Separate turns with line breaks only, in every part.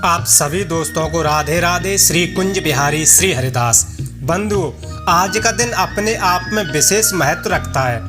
आप सभी दोस्तों को राधे राधे। श्री कुंज बिहारी श्री हरिदास। बंधु, आज का दिन अपने आप में विशेष महत्व रखता है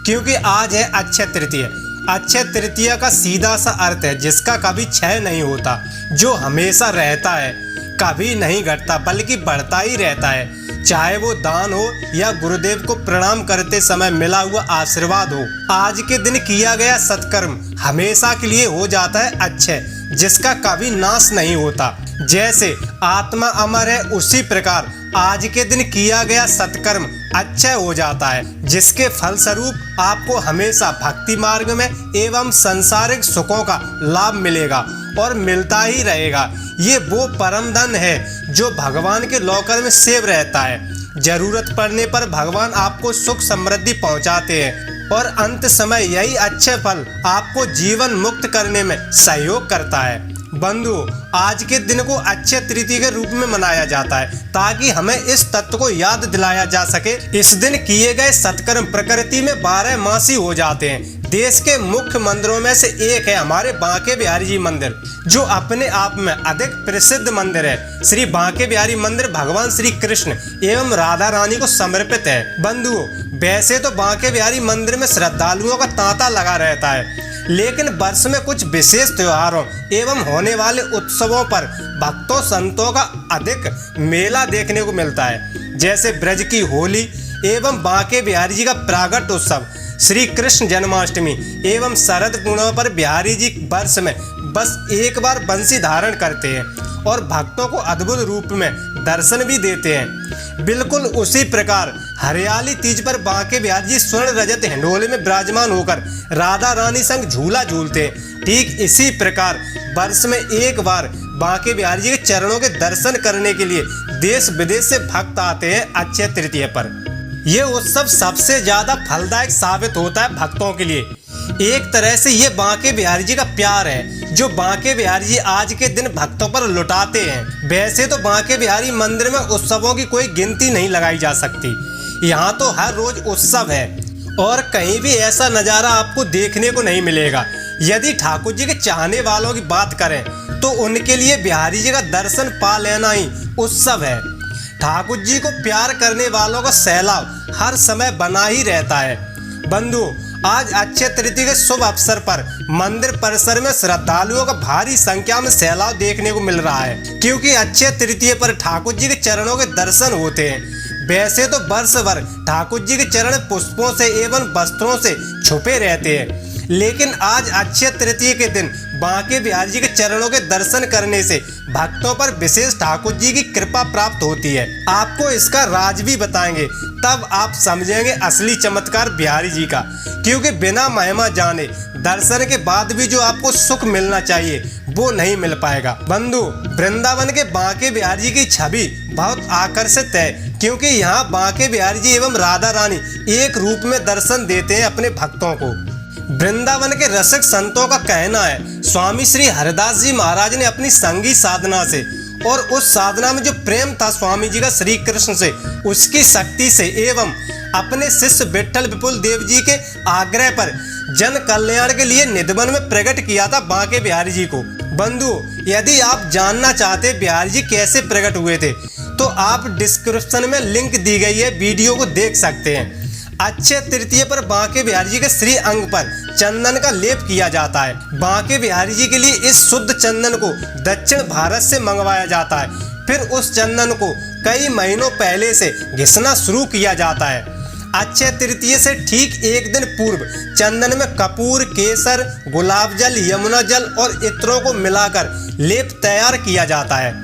क्योंकि आज है अक्षय तृतीय। अक्षय तृतीय का सीधा सा अर्थ है जिसका कभी क्षय नहीं होता, जो हमेशा रहता है, कभी नहीं घटता बल्कि बढ़ता ही रहता है। चाहे वो दान हो या गुरुदेव को प्रणाम करते समय मिला हुआ आशीर्वाद हो। आज के दिन किया गया सत्कर्म हमेशा के लिए हो जाता है अक्षय, जिसका कभी नाश नहीं होता। जैसे आत्मा अमर है, उसी प्रकार आज के दिन किया गया सत्कर्म अक्षय हो जाता है, जिसके फलस्वरूप आपको हमेशा भक्ति मार्ग में एवं सांसारिक सुखों का लाभ मिलेगा और मिलता ही रहेगा। ये वो परम धन है जो भगवान के लॉकर में सेव रहता है। जरूरत पड़ने पर भगवान आपको सुख समृद्धि पहुंचाते हैं और अंत समय यही अच्छे फल आपको जीवन मुक्त करने में सहयोग करता है। बंधु, आज के दिन को अक्षय तृतीया के रूप में मनाया जाता है ताकि हमें इस तत्व को याद दिलाया जा सके। इस दिन किए गए सत्कर्म प्रकृति में 12 मासी हो जाते हैं। देश के मुख्य मंदिरों में से एक है हमारे बांके बिहारी जी मंदिर, जो अपने आप में अधिक प्रसिद्ध मंदिर है। श्री बांके बिहारी मंदिर भगवान श्री कृष्ण एवं राधा रानी को समर्पित है। बंधुओं, वैसे तो बांके बिहारी मंदिर में श्रद्धालुओं का तांता लगा रहता है, लेकिन वर्ष में कुछ विशेष त्योहारों एवं होने वाले उत्सवों पर भक्तों संतों का अधिक मेला देखने को मिलता है। जैसे ब्रज की होली एवं बांके बिहारी जी का प्रागट उत्सव, श्री कृष्ण जन्माष्टमी एवं शरद पूर्णिमा पर बिहारी जी वर्ष में बस एक बार बंसी धारण करते हैं और भक्तों को अद्भुत रूप में दर्शन भी देते हैं। बिल्कुल उसी प्रकार हरियाली तीज पर बांके बिहारी जी स्वर्ण रजत हिंडोले में विराजमान होकर राधा रानी संग झूला झूलते हैं। ठीक इसी प्रकार वर्ष में एक बार बांके बिहारी जी के चरणों के दर्शन करने के लिए देश विदेश से भक्त आते हैं अक्षय तृतीया पर। ये उत्सव सबसे ज्यादा फलदायक साबित होता है भक्तों के लिए। एक तरह से ये बांके बिहारी जी का प्यार है जो बांके बिहारी जी आज के दिन भक्तों पर लुटाते हैं। वैसे तो बांके बिहारी मंदिर में उत्सवों की कोई गिनती नहीं लगाई जा सकती। यहाँ तो हर रोज उत्सव है और कहीं भी ऐसा नज़ारा आपको देखने को नहीं मिलेगा। यदि ठाकुर जी के चाहने वालों की बात करें तो उनके लिए बिहारी जी का दर्शन पा लेना ही उत्सव है। ठाकुर जी को प्यार करने वालों का सैलाब हर समय बना ही रहता है। बंधु, आज अक्षय तृतीया के शुभ अवसर पर मंदिर परिसर में श्रद्धालुओं का भारी संख्या में सैलाब देखने को मिल रहा है, क्योंकि अक्षय तृतीया पर ठाकुर जी के चरणों के दर्शन होते हैं। वैसे तो वर्ष भर ठाकुर जी के चरण पुष्पों से एवं वस्त्रों से छुपे रहते हैं, लेकिन आज अक्षय तृतीया के दिन बांके बिहारी जी के चरणों के दर्शन करने से भक्तों पर विशेष ठाकुर जी की कृपा प्राप्त होती है। आपको इसका राज भी बताएंगे, तब आप समझेंगे असली चमत्कार बिहारी जी का, क्योंकि बिना महिमा जाने दर्शन के बाद भी जो आपको सुख मिलना चाहिए वो नहीं मिल पाएगा। बंधु, वृंदावन के बांके बिहारी जी की छवि बहुत आकर्षित है, क्योंकि यहाँ बांके बिहारी जी एवं राधा रानी एक रूप में दर्शन देते हैं अपने भक्तों को। वृंदावन के रसिक संतों का कहना है स्वामी श्री हरिदास जी महाराज ने अपनी संगीत साधना से और उस साधना में जो प्रेम था स्वामी जी का श्री कृष्ण से, उसकी शक्ति से एवं अपने शिष्य विट्ठल विपुल देव जी के आग्रह पर जन कल्याण के लिए निधवन में प्रकट किया था बांके बिहारी जी को। बंधु, यदि आप जानना चाहते बिहारी जी कैसे प्रकट हुए थे तो आप डिस्क्रिप्शन में लिंक दी गई है, वीडियो को देख सकते हैं। अक्षय तृतीया पर बांके बिहारी जी के श्री अंग पर चंदन का लेप किया जाता है। बांके बिहारी जी के लिए इस शुद्ध चंदन को दक्षिण भारत से मंगवाया जाता है। फिर उस चंदन को कई महीनों पहले से घिसना शुरू किया जाता है। अक्षय तृतीया से ठीक एक दिन पूर्व चंदन में कपूर, केसर, गुलाब जल, यमुना जल और इत्रों को मिलाकर लेप तैयार किया जाता है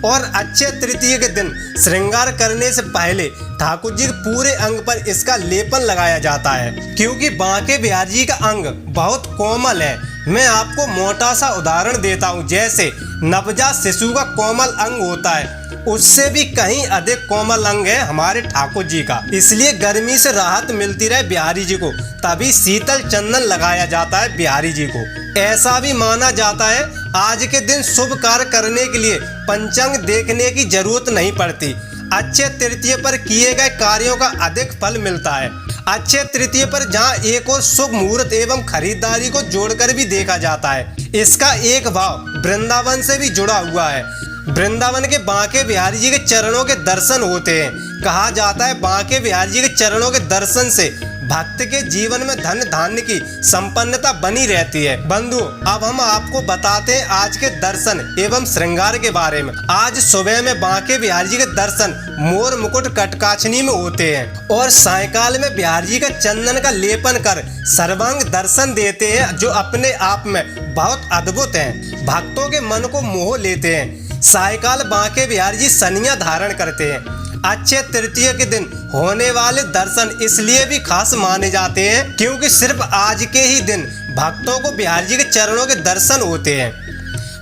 और अक्षय तृतीया के दिन श्रृंगार करने से पहले ठाकुर जी के पूरे अंग पर इसका लेपन लगाया जाता है। क्योंकि बांके बिहारी जी का अंग बहुत कोमल है, मैं आपको मोटा सा उदाहरण देता हूँ। जैसे नवजात शिशु का कोमल अंग होता है, उससे भी कहीं अधिक कोमल अंग है हमारे ठाकुर जी का। इसलिए गर्मी से राहत मिलती रहे बिहारी जी को, तभी शीतल चंदन लगाया जाता है बिहारी जी को। ऐसा भी माना जाता है आज के दिन शुभ कार्य करने के लिए पंचांग देखने की जरूरत नहीं पड़ती। अक्षय तृतीया पर किए गए कार्यों का अधिक फल मिलता है। अक्षय तृतीया पर जहाँ एक और शुभ मुहूर्त एवं खरीदारी को जोड़कर भी देखा जाता है। इसका एक भाव वृंदावन से भी जुड़ा हुआ है। वृंदावन के बांके बिहारी जी के चरणों के दर्शन होते हैं। कहा जाता है बांके बिहारी जी के चरणों के दर्शन से भक्त के जीवन में धन धान्य की संपन्नता बनी रहती है। बंधु, अब हम आपको बताते हैं आज के दर्शन एवं श्रृंगार के बारे में। आज सुबह में बांके बिहारी जी के दर्शन मोर मुकुट कटकाछनी में होते हैं और सायकाल में बिहारी जी का चंदन का लेपन कर सर्वांग दर्शन देते हैं, जो अपने आप में बहुत अद्भुत हैं। भक्तों के मन को मोह लेते हैं। सायकाल बांके बिहारी जी सनिया धारण करते हैं। अक्षय तृतीया के दिन होने वाले दर्शन इसलिए भी खास माने जाते हैं क्योंकि सिर्फ आज के ही दिन भक्तों को बिहारी जी के चरणों के दर्शन होते हैं।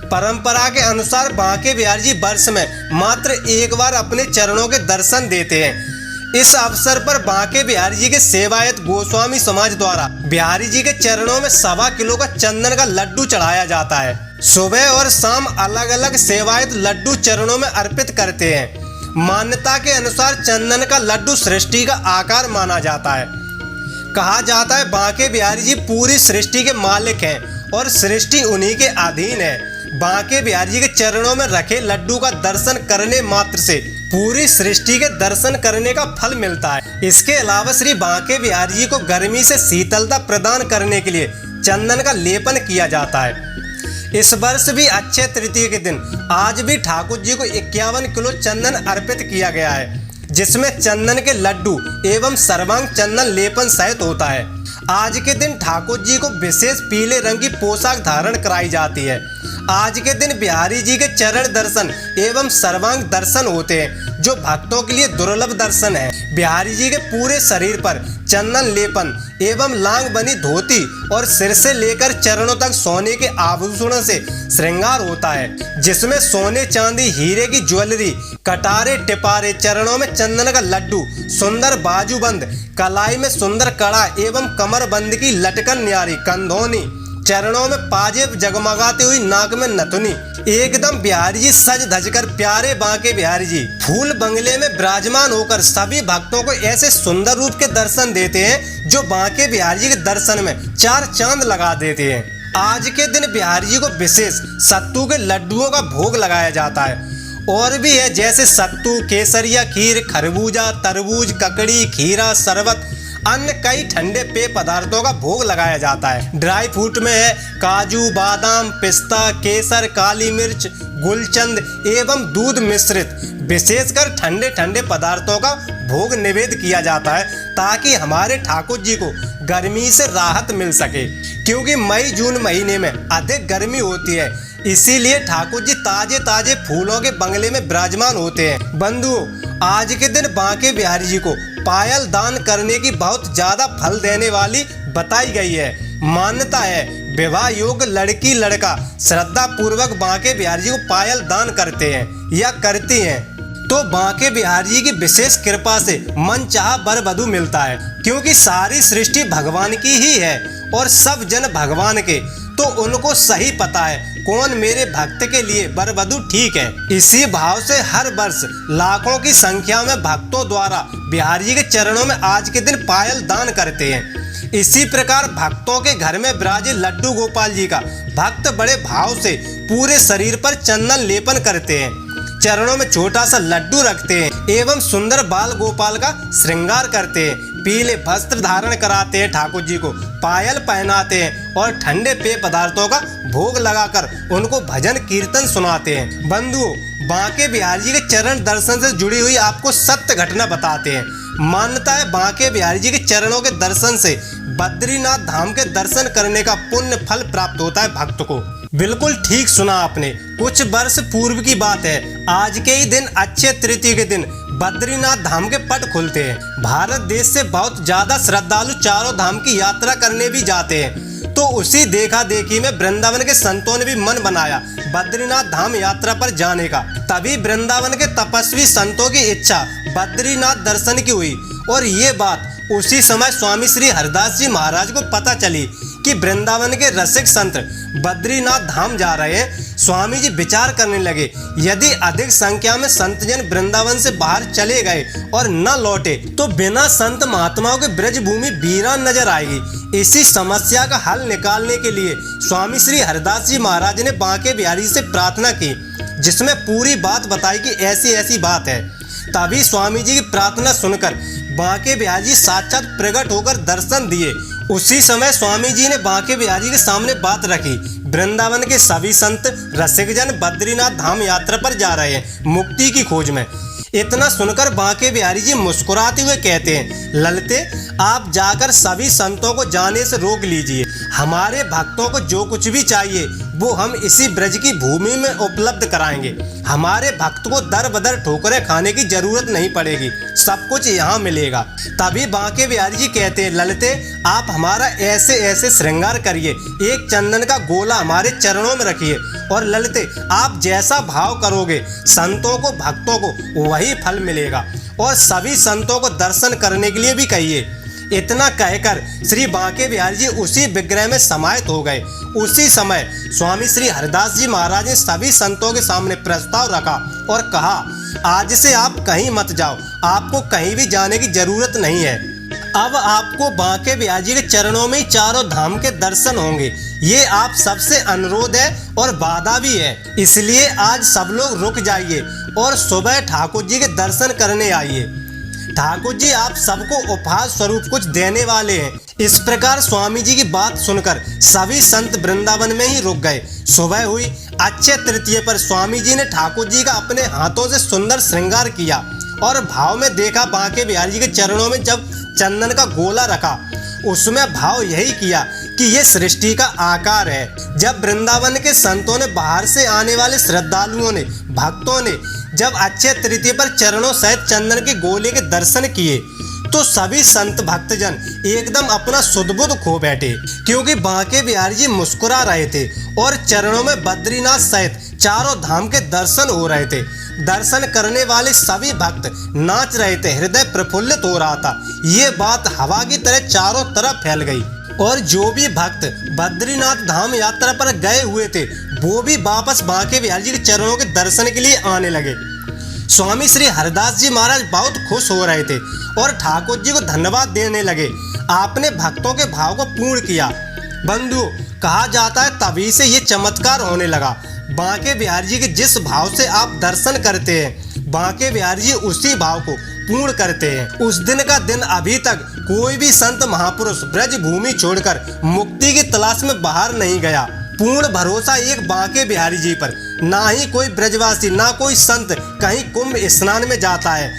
परंपरा के अनुसार बांके बिहारी जी वर्ष में मात्र एक बार अपने चरणों के दर्शन देते हैं। इस अवसर पर बांके बिहारी जी के सेवायत गोस्वामी समाज द्वारा बिहारी जी के चरणों में 1.25 किलो का चंदन का लड्डू चढ़ाया जाता है। सुबह और शाम अलग अलग सेवायत लड्डू चरणों में अर्पित करते हैं। मान्यता के अनुसार चंदन का लड्डू सृष्टि का आकार माना जाता है। कहा जाता है बांके बिहारी जी पूरी सृष्टि के मालिक हैं और सृष्टि उन्हीं के अधीन है। बांके बिहारी जी के चरणों में रखे लड्डू का दर्शन करने मात्र से पूरी सृष्टि के दर्शन करने का फल मिलता है। इसके अलावा श्री बांके बिहारी जी को गर्मी से शीतलता प्रदान करने के लिए चंदन का लेपन किया जाता है। इस वर्ष भी अक्षय तृतीया के दिन आज भी ठाकुर जी को 51 किलो चंदन अर्पित किया गया है, जिसमें चंदन के लड्डू एवं सर्वांग चंदन लेपन सहित होता है। आज के दिन ठाकुर जी को विशेष पीले रंग की पोशाक धारण कराई जाती है। आज के दिन बिहारी जी के चरण दर्शन एवं सर्वांग दर्शन होते हैं, जो भक्तों के लिए दुर्लभ दर्शन है। बिहारी जी के पूरे शरीर पर चंदन लेपन एवं लांग बनी धोती और सिर से लेकर चरणों तक सोने के आभूषणों से श्रृंगार होता है, जिसमें सोने चांदी हीरे की ज्वेलरी, कटारे टिपारे, चरणों में चंदन का लड्डू, सुंदर बाजूबंद, कलाई में सुंदर कड़ा एवं कमरबंद की लटकन न्यारी कंधोनी, चरणों में पाजेब जगमगाती हुई नाक में नथुनी। एकदम बिहारी जी सज धज कर प्यारे बांके बिहारी जी फूल बंगले में विराजमान होकर सभी भक्तों को ऐसे सुंदर रूप के दर्शन देते हैं, जो बांके बिहारी जी के दर्शन में 4 चांद लगा देते हैं। आज के दिन बिहारी जी को विशेष सत्तू के लड्डुओं का भोग लगाया जाता है। और भी है, जैसे सत्तू, केसरिया खीर, खरबूजा, तरबूज, ककड़ी, खीरा, शरबत, अन्य कई ठंडे पेय पदार्थों का भोग लगाया जाता है। ड्राई फ्रूट में है काजू, बादाम, पिस्ता, केसर, काली मिर्च, गुलचंद एवं दूध मिश्रित विशेषकर ठंडे ठंडे पदार्थों का भोग निवेद किया जाता है, ताकि हमारे ठाकुर जी को गर्मी से राहत मिल सके। क्योंकि मई जून महीने में अधिक गर्मी होती है, इसीलिए ठाकुर जी ताजे ताजे फूलों के बंगले में विराजमान होते हैं। बंधुओं, आज के दिन बांके बिहारी जी को पायल दान करने की बहुत ज्यादा फल देने वाली बताई गई है। मान्यता है विवाह योग्य लड़की लड़का श्रद्धा पूर्वक बांके बिहारी जी को पायल दान करते हैं या करती हैं, तो बांके बिहारी जी की विशेष कृपा से मन चाहा वर वधु मिलता है। क्योंकि सारी सृष्टि भगवान की ही है और सब जन भगवान के, तो उनको सही पता है कौन मेरे भक्त के लिए वर वधु ठीक है। इसी भाव से हर वर्ष लाखों की संख्या में भक्तों द्वारा बिहारी जी के चरणों में आज के दिन पायल दान करते हैं। इसी प्रकार भक्तों के घर में विराजे लड्डू गोपाल जी का भक्त बड़े भाव से पूरे शरीर पर चंदन लेपन करते हैं, चरणों में छोटा सा लड्डू रखते हैं एवं सुंदर बाल गोपाल का श्रृंगार करते हैं, पीले वस्त्र धारण कराते हैं, ठाकुर जी को पायल पहनाते हैं और ठंडे पेय पदार्थों का भोग लगाकर उनको भजन कीर्तन सुनाते हैं। बंधुओं, बांके बिहारी जी के चरण दर्शन से जुड़ी हुई आपको सत्य घटना बताते हैं। मान्यता है बांके बिहारी जी के चरणों के दर्शन से बद्रीनाथ धाम के दर्शन करने का पुण्य फल प्राप्त होता है भक्त को। बिल्कुल ठीक सुना आपने। कुछ वर्ष पूर्व की बात है, आज के ही दिन अक्षय तृतीया के दिन बद्रीनाथ धाम के पट खुलते हैं। भारत देश से बहुत ज्यादा श्रद्धालु चारों धाम की यात्रा करने भी जाते हैं, तो उसी देखा देखी में वृंदावन के संतों ने भी मन बनाया बद्रीनाथ धाम यात्रा पर जाने का। तभी वृंदावन के तपस्वी संतों की इच्छा बद्रीनाथ दर्शन की हुई और ये बात उसी समय स्वामी श्री हरिदास जी महाराज को पता चली कि वृंदावन के रसिक संत बद्रीनाथ धाम जा रहे हैं। स्वामी जी विचार करने लगे, यदि अधिक संख्या में संतजन वृंदावन से बाहर चले गए और न लौटे तो बिना संत महात्माओं के ब्रज भूमि वीरान नजर आएगी। इसी समस्या का हल निकालने के लिए स्वामी श्री हरिदास जी महाराज ने बांके बिहारी से प्रार्थना की, जिसमें पूरी बात बताई कि ऐसी ऐसी बात है। तभी स्वामी जी की प्रार्थना सुनकर बांके बिहारी जी साक्षात प्रकट होकर दर्शन दिए। उसी समय स्वामी जी ने बांके बिहारी के सामने बात रखी, वृंदावन के सभी संत रसिकजन बद्रीनाथ धाम यात्रा पर जा रहे हैं मुक्ति की खोज में। इतना सुनकर बांके बिहारी जी मुस्कुराते हुए कहते हैं, ललते आप जाकर सभी संतों को जाने से रोक लीजिए। हमारे भक्तों को जो कुछ भी चाहिए वो हम इसी ब्रज की भूमि में उपलब्ध कराएंगे। हमारे भक्त को दर बदर ठोकरें खाने की जरूरत नहीं पड़ेगी, सब कुछ यहाँ मिलेगा। तभी बांके बिहारी जी कहते हैं, ललते आप हमारा ऐसे ऐसे श्रृंगार करिए, एक चंदन का गोला हमारे चरणों में रखिए और ललते आप जैसा भाव करोगे संतों को भक्तों को वही फल मिलेगा। और सभी संतों को दर्शन करने के लिए भी कहिए। इतना कहकर श्री बांके बिहारी जी उसी विग्रह में समाहित हो गए। उसी समय स्वामी श्री हरिदास जी महाराज ने सभी संतों के सामने प्रस्ताव रखा और कहा, आज से आप कहीं मत जाओ, आपको कहीं भी जाने की जरूरत नहीं है। अब आपको बांके बिहारी जी के चरणों में ही चारों धाम के दर्शन होंगे। ये आप सबसे अनुरोध है और वादा भी है। इसलिए आज सब लोग रुक जाइए और सुबह ठाकुर जी के दर्शन करने आइए। ठाकुर जी आप सबको उपहार स्वरूप कुछ देने वाले हैं। इस प्रकार स्वामी जी की बात सुनकर सभी संत वृंदावन में ही रुक गए। सुबह हुई। अक्षय तृतीया पर स्वामी जी ने ठाकुर जी का अपने हाथों से सुंदर श्रृंगार किया और भाव में देखा बांके बिहारी जी के चरणों में जब चंदन का गोला रखा, उसमें भाव यही किया कि ये सृष्टि का आकार है। जब वृंदावन के संतों ने, बाहर से आने वाले श्रद्धालुओं ने, भक्तों ने जब अक्षय तृतीया पर चरणों सहित चंदन के गोले के दर्शन किए तो सभी संत भक्तजन एकदम अपना सुध-बुध खो बैठे, क्योंकि बांके बिहारी जी मुस्कुरा रहे थे और चरणों में बद्रीनाथ सहित चारों धाम के दर्शन हो रहे थे। दर्शन करने वाले सभी भक्त नाच रहे थे, हृदय प्रफुल्लित हो रहा था। ये बात हवा की तरह चारों तरफ फैल गई और जो भी भक्त बद्रीनाथ धाम यात्रा पर गए हुए थे वो भी वापस बांके बिहारी जी के चरणों के दर्शन के लिए आने लगे। स्वामी श्री हरिदास जी महाराज बहुत खुश हो रहे थे और ठाकुर जी को धन्यवाद देने लगे। आपने भक्तों के भाव को पूर्ण किया। बंधु, कहा जाता है तभी से ये चमत्कार होने लगा। बांके बिहारी जी के जिस भाव से आप दर्शन करते हैं, बांके बिहारी जी उसी भाव को पूर्ण करते हैं। उस दिन का दिन अभी तक कोई भी संत महापुरुष ब्रज भूमि छोड़कर मुक्ति की तलाश में बाहर नहीं गया। पूर्ण भरोसा एक बांके बिहारी जी पर। ना ही कोई ब्रजवासी, ना कोई संत कहीं कुंभ स्नान में जाता है।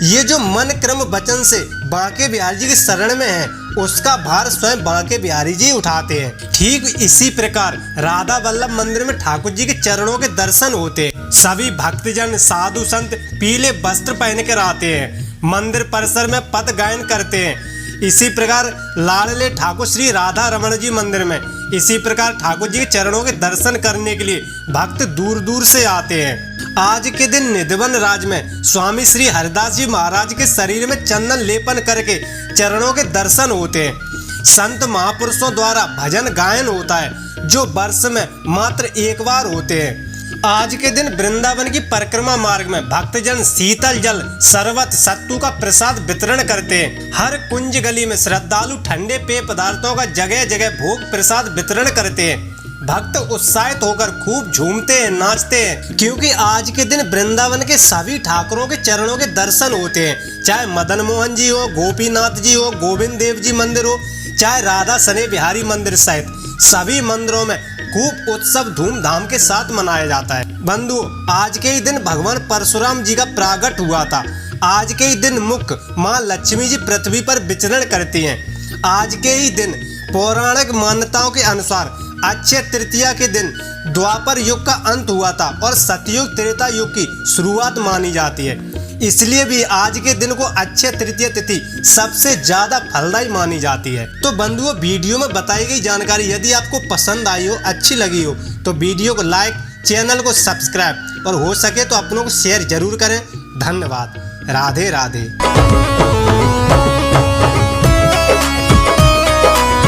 ये जो मन क्रम वचन से बांके बिहारी जी की शरण में है, उसका भार स्वयं बांके बिहारी जी उठाते हैं। ठीक इसी प्रकार राधा वल्लभ मंदिर में ठाकुर जी के चरणों के दर्शन होते हैं। सभी भक्तजन, साधु संत पीले वस्त्र पहन कर आते हैं, मंदिर परिसर में पद गायन करते हैं। इसी प्रकार लाडले ठाकुर श्री राधा रमण जी मंदिर में इसी प्रकार ठाकुर जी के चरणों के दर्शन करने के लिए भक्त दूर दूर से आते हैं। आज के दिन निधिवन राज में स्वामी श्री हरिदास जी महाराज के शरीर में चंदन लेपन करके चरणों के दर्शन होते हैं। संत महापुरुषों द्वारा भजन गायन होता है जो वर्ष में मात्र एक बार होते हैं। आज के दिन वृंदावन की परिक्रमा मार्ग में भक्तजन शीतल जल, शरबत, सत्तू का प्रसाद वितरण करते हैं। हर कुंज गली में श्रद्धालु ठंडे पेय पदार्थों का जगह जगह भोग प्रसाद वितरण करते हैं। भक्त उत्साहित होकर खूब झूमते हैं, नाचते हैं, क्योंकि आज के दिन वृंदावन के सभी ठाकुरों के चरणों के दर्शन होते हैं। चाहे मदन मोहन जी हो, गोपीनाथ जी हो, गोविंद देव जी मंदिर हो, चाहे राधा सने बिहारी मंदिर सहित सभी मंदिरों में खूब उत्सव धूमधाम के साथ मनाया जाता है। बंधु, आज के ही दिन भगवान परशुराम जी का प्रागट हुआ था। आज के ही दिन मुख्य माँ लक्ष्मी जी पृथ्वी पर विचरण करती हैं। आज के ही दिन पौराणिक मान्यताओं के अनुसार अक्षय तृतीया के दिन द्वापर युग का अंत हुआ था और सतयुग त्रेता युग की शुरुआत मानी जाती है। इसलिए भी आज के दिन को अक्षय तृतीया तिथि सबसे ज्यादा फलदायी मानी जाती है। तो बंधुओं, वीडियो में बताई गई जानकारी यदि आपको पसंद आई हो, अच्छी लगी हो, तो वीडियो को लाइक, चैनल को सब्सक्राइब और हो सके तो अपनों को शेयर जरूर करें। धन्यवाद। राधे राधे।